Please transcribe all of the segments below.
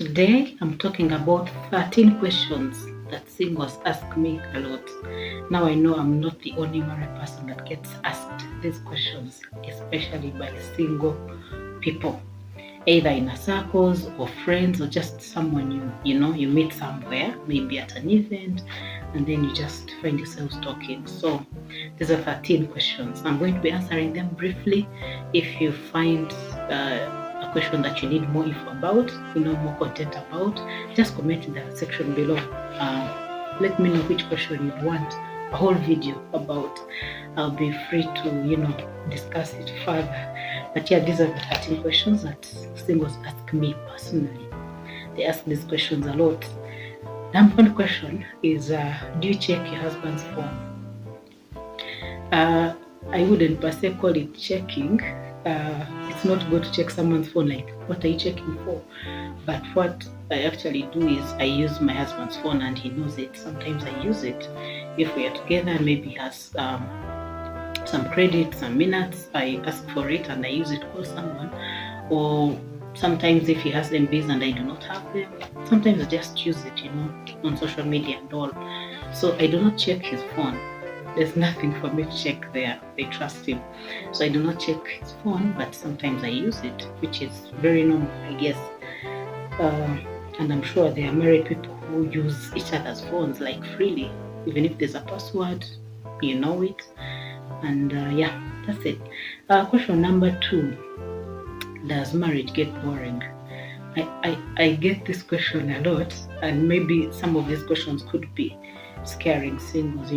Today I'm talking about 13 questions that singles ask me a lot. Now I know I'm not the only married person that gets asked these questions, especially by single people, either in a circles or friends or just someone you meet somewhere, maybe at an event, and then you just find yourselves talking. So these are 13 questions. I'm going to be answering them briefly. If you find a question that you need more info about, more content about, just comment in the section below. Let me know which question you'd want a whole video about. I'll be free to discuss it further. But yeah, these are the 13 questions that singles ask me personally. They ask these questions a lot. Number one question is, do you check your husband's phone? I wouldn't per se call it checking. It's not good to check someone's phone, like, what are you checking for? But what I actually do is I use my husband's phone and he knows it. Sometimes I use it. If we are together and maybe he has some credit, some minutes, I ask for it and I use it to call someone. Or sometimes if he has MBs and I do not have them, sometimes I just use it, on social media and all. So I do not check his phone. There's nothing for me to check there. I trust him. So I do not check his phone, but sometimes I use it, which is very normal, I guess. And I'm sure there are married people who use each other's phones like freely. Even if there's a password, you know it. And yeah, that's it. Question number 2. Does marriage get boring? I get this question a lot, and maybe some of these questions could be scaring singles,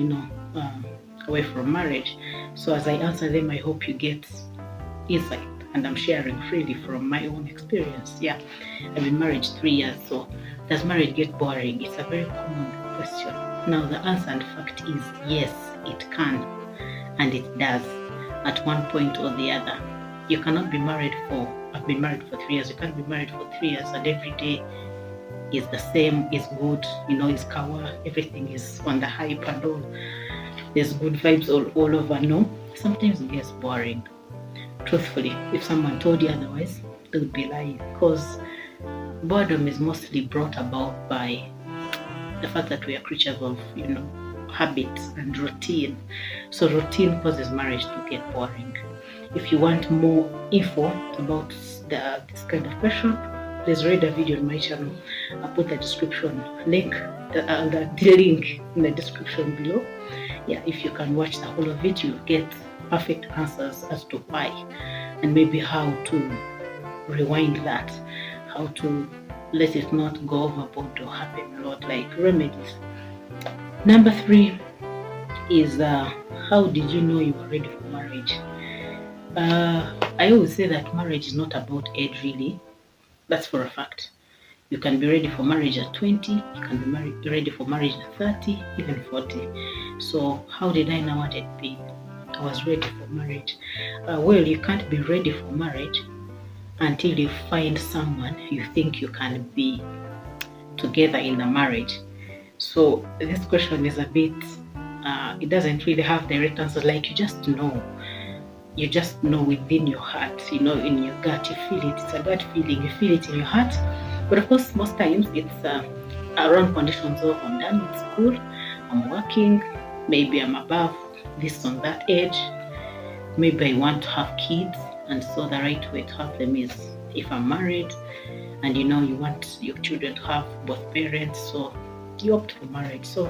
away from marriage. So as I answer them, I hope you get insight, and I'm sharing freely from my own experience. Yeah, I've been married 3 years. So does marriage get boring? It's a very common question. Now the answer and fact is yes, it can, and it does at one point or the other. You cannot be married for, I've been married for 3 years. You can't be married for 3 years and every day is the same, is good, is kawa, everything is on the hype and all. There's good vibes all over. No, sometimes it gets boring. Truthfully, if someone told you otherwise, they would be lying, because boredom is mostly brought about by the fact that we are creatures of, habits and routine. So routine causes marriage to get boring. If you want more info about this kind of question, please read a video on my channel. I'll put the description link, the link in the description below. Yeah, if you can watch the whole of it, you'll get perfect answers as to why, and maybe how to rewind that, how to let it not go overboard or happen a lot, like remedies. Number 3 is, how did you know you were ready for marriage? I always say that marriage is not about age, really. That's for a fact. You can be ready for marriage at 20, you can be ready for marriage at 30, even 40. So how did I know what I'd be? I was ready for marriage. Well, you can't be ready for marriage until you find someone you think you can be together in the marriage. So this question is a bit, it doesn't really have direct answers. Like, you just know within your heart, in your gut, you feel it. It's a gut feeling, you feel it in your heart. But of course, most times it's around conditions of, I'm done with school, I'm working, maybe I'm above this on that age, maybe I want to have kids, and so the right way to have them is if I'm married, and you want your children to have both parents, so you opt for marriage. So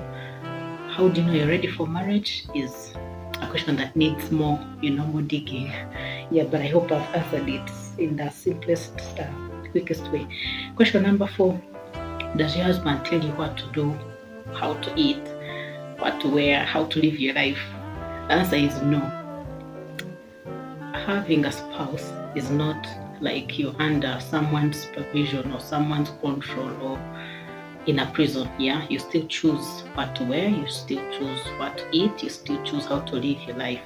how do you know you're ready for marriage is a question that needs more, more digging. Yeah, but I hope I've answered it in the simplest, quickest way. Question number 4, does your husband tell you what to do, how to eat, what to wear, how to live your life? The answer is no. Having a spouse is not like you're under someone's supervision or someone's control or in a prison. Yeah, you still choose what to wear, you still choose what to eat, you still choose how to live your life.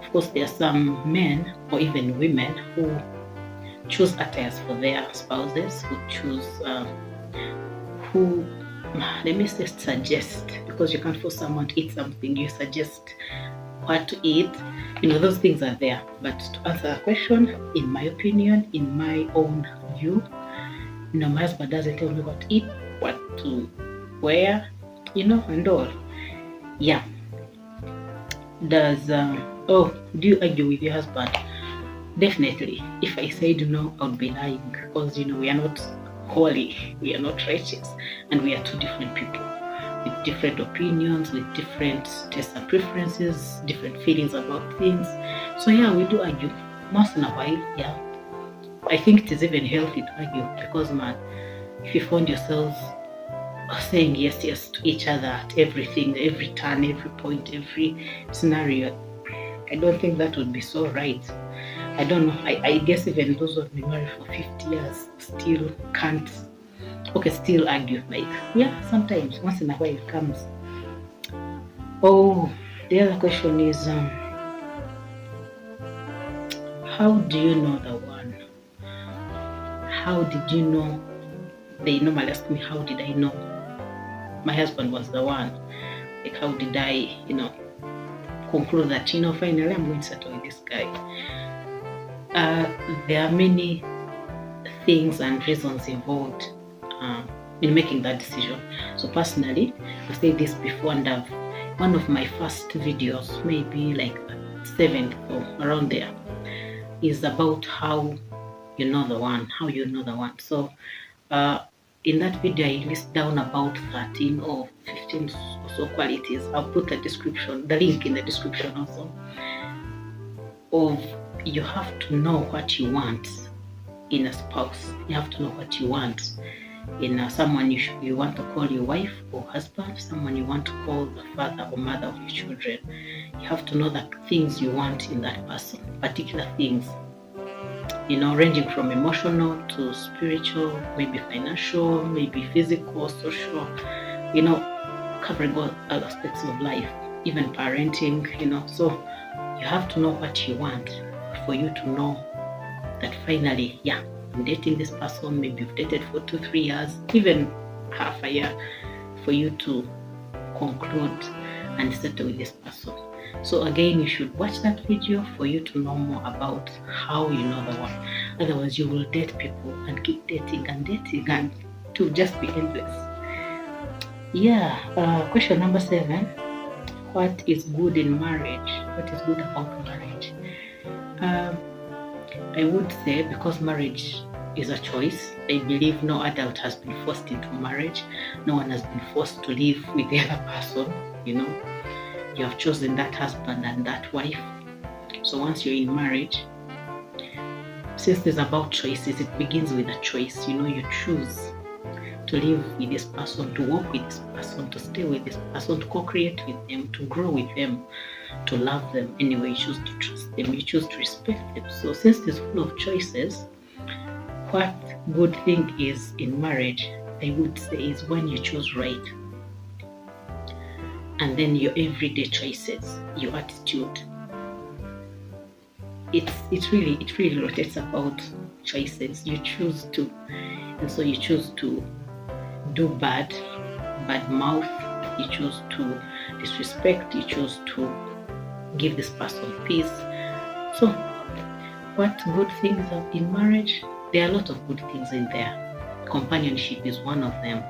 Of course, there are some men or even women who choose attires for their spouses, who choose let me say suggest, because you can't force someone to eat something, you suggest what to eat. Those things are there. But to answer the question, in my opinion, in my own view, My husband doesn't tell me what to eat, what to wear, and all. Yeah. Do you argue with your husband? Definitely. If I said no, I would be lying, because we are not holy, we are not righteous, and we are two different people with different opinions, with different tastes and preferences, different feelings about things. So yeah, we do argue once in a while. Yeah, I think it is even healthy to argue, because man, if you find yourselves saying yes to each other at everything, every turn, every point, every scenario, I don't think that would be so right. I don't know. I guess even those who have been married for 50 years still can't, still argue. Like, yeah, sometimes, once in a while it comes. Oh, the other question is, how do you know the one? How did you know? They normally ask me, how did I know my husband was the one? Like, how did I, conclude that, finally I'm going to settle with this guy? There are many things and reasons involved in making that decision. So personally, I've said this before, and one of my first videos, maybe like 7th or around there, is about how you know the one. So in that video, I list down about 13 or 15 or so qualities. I'll put the link in the description also, of you have to know what you want in a spouse. You have to know what you want in someone you want to call your wife or husband, someone you want to call the father or mother of your children. You have to know the things you want in that person, particular things, ranging from emotional to spiritual, maybe financial, maybe physical, social, covering all aspects of life, even parenting, So you have to know what you want for you to know that finally, yeah, I'm dating this person. Maybe you've dated for 2-3 years, even half a year, for you to conclude and settle with this person. So again, you should watch that video for you to know more about how you know the one. Otherwise, you will date people and keep dating and it will just be endless. Yeah. Question number 7. What is good in marriage? What is good about marriage? I would say, because marriage is a choice, I believe no adult has been forced into marriage. No one has been forced to live with the other person. You have chosen that husband and that wife. So once you're in marriage, since it's about choices, it begins with a choice. You choose to live with this person, to work with this person, to stay with this person, to co-create with them, to grow with them, to love them. Anyway, you choose to trust them, you choose to respect them. So since it's full of choices, what good thing is in marriage, I would say, is when you choose right. And then your everyday choices, your attitude. It really rotates about choices. You choose to, and so you choose to do bad mouth, you choose to disrespect, you choose to give this person peace. So what good things are in marriage? There are a lot of good things in there. Companionship is one of them.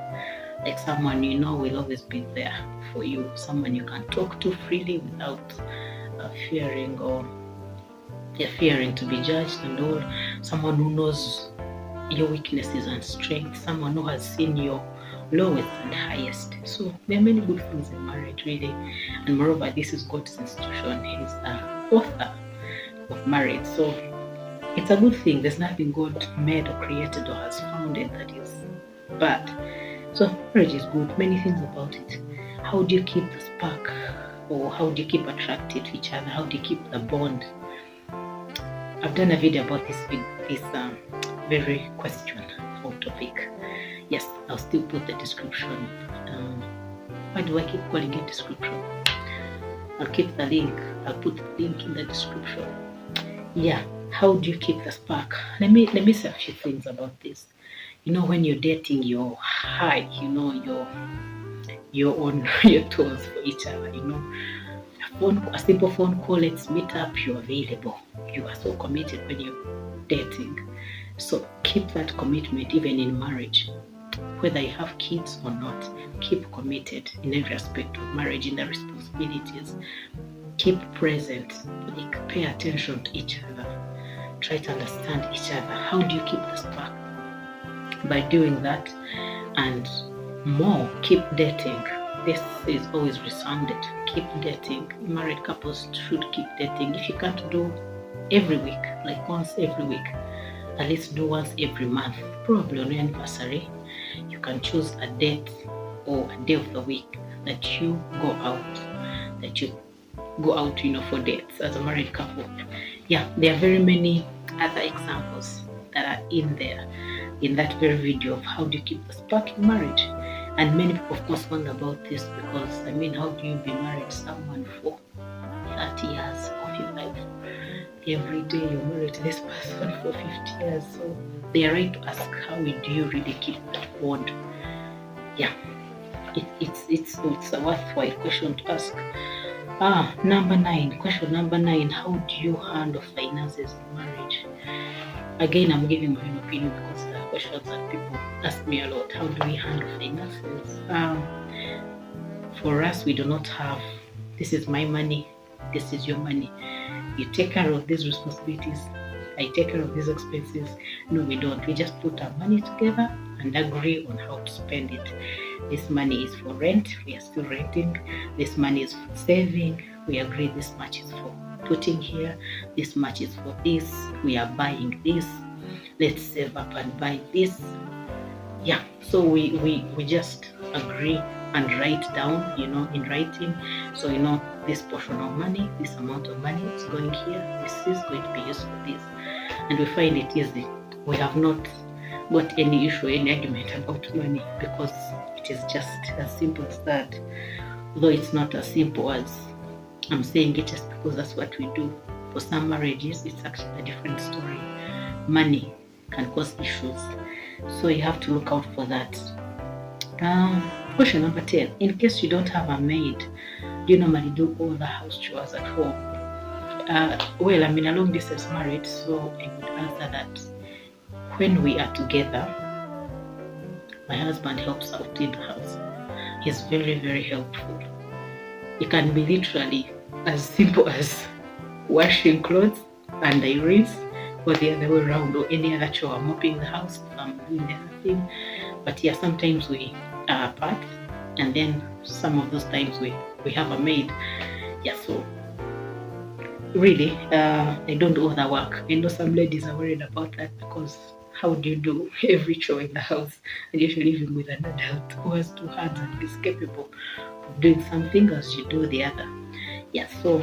Like someone will always be there for you, someone you can talk to freely without fearing to be judged and all. Someone who knows your weaknesses and strengths, someone who has seen your lowest and highest. So there are many good things in marriage, really. And moreover, this is God's institution. He's the author of marriage. So it's a good thing. There's nothing God made or created or has founded that is bad. So marriage is good. Many things about it. How do you keep the spark? Or how do you keep attracted to each other? How do you keep the bond? I've done a video about this very question or topic. Yes, I'll still put the description. Why do I keep calling it description? I'll keep the link. I'll put the link in the description. Yeah, how do you keep the spark? Let me say a few things about this. When you're dating, you're high. You're on your toes for each other. A simple phone call, let's meet up. You're available. You are so committed when you're dating. So keep that commitment even in marriage. Whether you have kids or not, keep committed in every aspect of marriage, in the responsibilities. Keep present, like pay attention to each other. Try to understand each other. How do you keep the spark? By doing that, and more, keep dating. This is always resounded. Keep dating. Married couples should keep dating. If you can't do every week, like once every week, at least do once every month, probably on your anniversary. You can choose a date or a day of the week that you go out, for dates as a married couple. Yeah, there are very many other examples that are in there, in that very video of how do you keep the spark in marriage. And many people, of course, wonder about this because, how do you be married to someone for 30 years of your life? Every day you're married to this person for 50 years. So they are right to ask, how do you really keep that bond? Yeah, it's a worthwhile question to ask. Question number 9, how do you handle finances in marriage? Again, I'm giving my own opinion because there are questions that people ask me a lot. How do we handle finances? For us, we do not have, this is my money, this is your money. You take care of these responsibilities, I take care of these expenses. No, we don't. We just put our money together and agree on how to spend it. This money is for rent, we are still renting. This money is for saving, we agree this much is for putting here, this much is for this, we are buying this, let's save up and buy this. Yeah, so we just agree and write down, in writing. So this portion of money, this amount of money is going here, this is going to be used for this. And we find it easy. We have not got any issue, any argument about money, because it is just as simple as that. Though it's not as simple as I'm saying it just because that's what we do. For some marriages, it's actually a different story. Money can cause issues, so you have to look out for that. Question number 10. In case you don't have a maid, do you normally do all the house chores at home? Well, I'm in a long distance marriage, so I would answer that when we are together, my husband helps out in the house. He's very, very helpful. It can be literally as simple as washing clothes and I rinse, or the other way around, or any other chore, mopping the house if I'm doing the other thing. But yeah, sometimes we are apart, and then some of those times we have a maid. Yeah, so really, I don't do all the work. I know some ladies are worried about that because how do you do every chore in the house? And if you're living with an adult who has 2 hands and is capable of doing something as you do the other. Yeah, so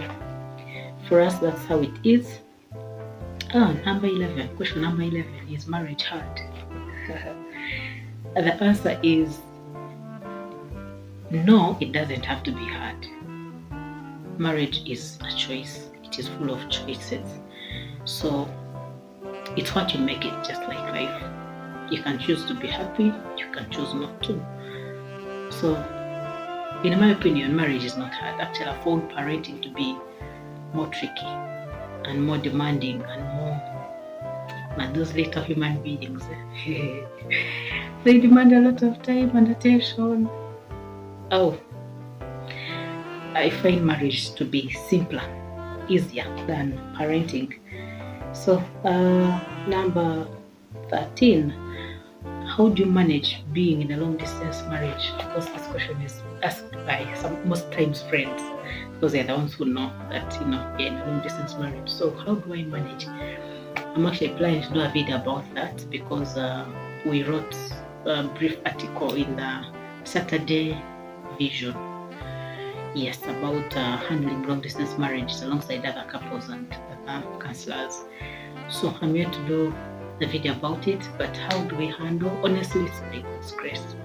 for us, that's how it is. Number 11. Question number 11 is marriage hard? The answer is no, it doesn't have to be hard. Marriage is a choice. It is full of choices. So it's what you make it, just like life. You can choose to be happy, you can choose not to. So in my opinion, marriage is not hard. Actually, I found parenting to be more tricky and more demanding and more, but those little human beings, they demand a lot of time and attention. I find marriage to be simpler, easier than parenting. So number 13, how do you manage being in a long distance marriage? Because this question is asked by most times friends, because they're the ones who know that they're in a long distance marriage. So how do I manage? I'm actually planning to do a video about that because we wrote a brief article in the Saturday Vision. Yes, about handling long distance marriages alongside other couples and counselors. So I'm here to do the video about it. But how do we handle? Honestly, it's by God's grace.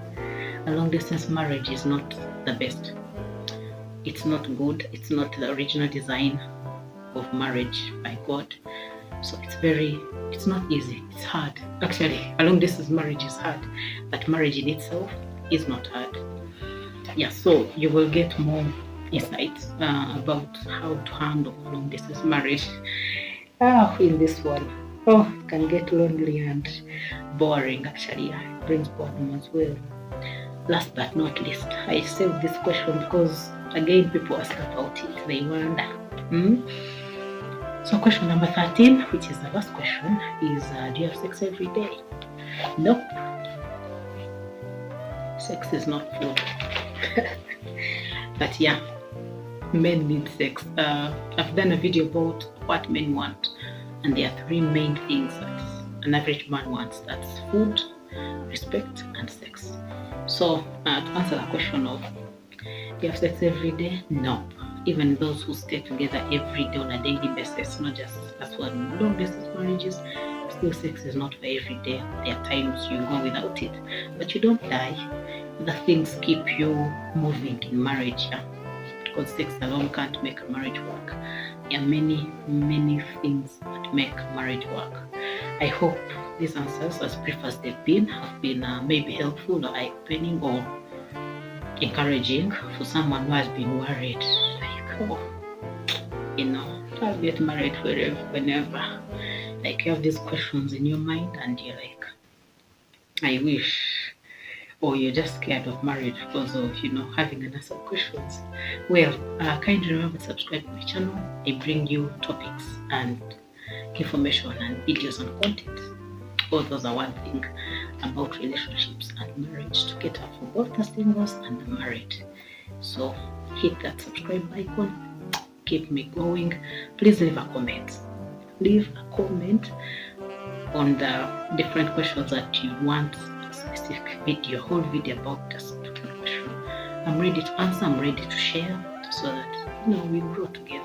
A long distance marriage is not the best. It's not good. It's not the original design of marriage by God. So it's not easy. It's hard. Actually, a long distance marriage is hard, but marriage in itself is not hard. Yeah, so you will get more insights about how to handle long distance marriage in this one. Oh, it can get lonely and boring actually. It brings boredom as well. Last but not least, I saved this question because again people ask about it. They wonder. Hmm? So question number 13, which is the last question, is do you have sex every day? Nope. Sex is not food. But yeah, men need sex. I've done a video about what men want, and there are three main things that an average man wants. That's food, respect, and sex. So to answer the question of do you have sex every day? No. Even those who stay together every day on a daily basis, not just as one long distance marriages, still sex is not for every day. There are times you go without it, but you don't die. The things keep you moving in marriage, yeah? Because sex alone can't make a marriage work. There are many, many things that make marriage work. I hope these answers, as brief as they've been, have been maybe helpful or eye-opening or encouraging for someone who has been worried, like, oh, I'll get married whenever. Like you have these questions in your mind and you're like, I wish, or you're just scared of marriage because of, having unanswered questions. Well, kindly remember to subscribe to my channel. I bring you topics and information and videos and content. All those are one thing about relationships and marriage to cater for both the singles and the married. So hit that subscribe icon, keep me going. Please leave a comment. Leave a comment on the different questions that you want a specific video, whole video about this particular question. I'm ready to answer, I'm ready to share so that we grow together.